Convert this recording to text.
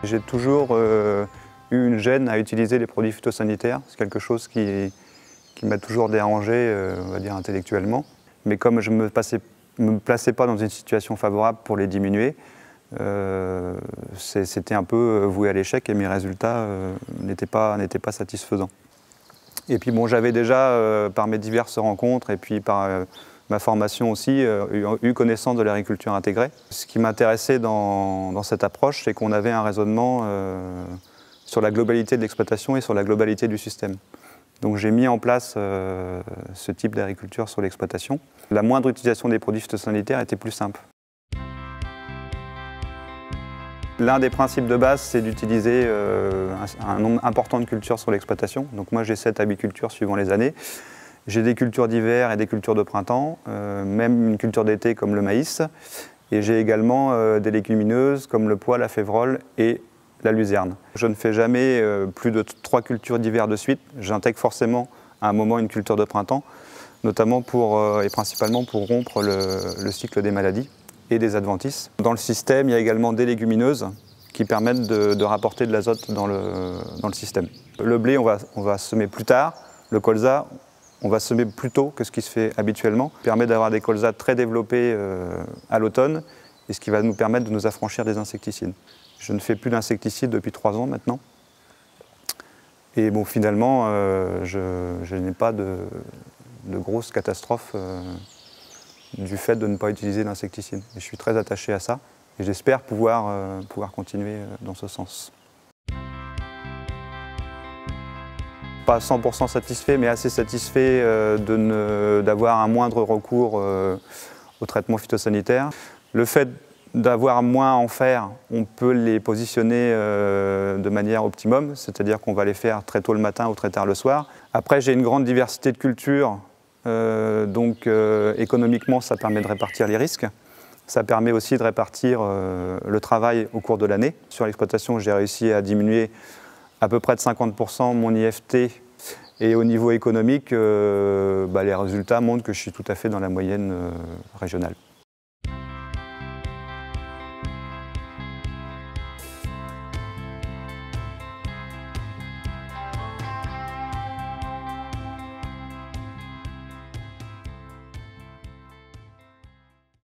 J'ai toujours eu une gêne à utiliser les produits phytosanitaires. C'est quelque chose qui m'a toujours dérangé, on va dire intellectuellement. Mais comme je ne me plaçais pas dans une situation favorable pour les diminuer, c'était un peu voué à l'échec et mes résultats n'étaient pas satisfaisants. Et puis bon, j'avais déjà, par mes diverses rencontres et puis par ma formation aussi, eu connaissance de l'agriculture intégrée. Ce qui m'intéressait dans cette approche, c'est qu'on avait un raisonnement sur la globalité de l'exploitation et sur la globalité du système. Donc j'ai mis en place ce type d'agriculture sur l'exploitation. La moindre utilisation des produits phytosanitaires était plus simple. L'un des principes de base, c'est d'utiliser un nombre important de cultures sur l'exploitation. Donc moi j'ai 7 abicultures suivant les années. J'ai des cultures d'hiver et des cultures de printemps, même une culture d'été comme le maïs. Et j'ai également des légumineuses comme le pois, la févrole et la luzerne. Je ne fais jamais plus de 3 cultures d'hiver de suite. J'intègre forcément à un moment une culture de printemps, notamment et principalement pour rompre le cycle des maladies et des adventices. Dans le système, il y a également des légumineuses qui permettent de rapporter de l'azote dans le système. Le blé, on va semer plus tard. Le colza, on va semer plus tôt que ce qui se fait habituellement. Ça permet d'avoir des colzas très développés à l'automne, et ce qui va nous permettre de nous affranchir des insecticides. Je ne fais plus d'insecticides depuis 3 ans maintenant. Et bon, finalement, je n'ai pas de grosses catastrophes du fait de ne pas utiliser d'insecticides. Je suis très attaché à ça et j'espère pouvoir continuer dans ce sens. Pas 100% satisfait, mais assez satisfait d'avoir un moindre recours aux traitements phytosanitaires. Le fait d'avoir moins à en faire, on peut les positionner de manière optimum, c'est-à-dire qu'on va les faire très tôt le matin ou très tard le soir. Après, j'ai une grande diversité de cultures, donc économiquement, ça permet de répartir les risques. Ça permet aussi de répartir le travail au cours de l'année. Sur l'exploitation, j'ai réussi à diminuer à peu près de 50% mon IFT. Et au niveau économique, les résultats montrent que je suis tout à fait dans la moyenne régionale.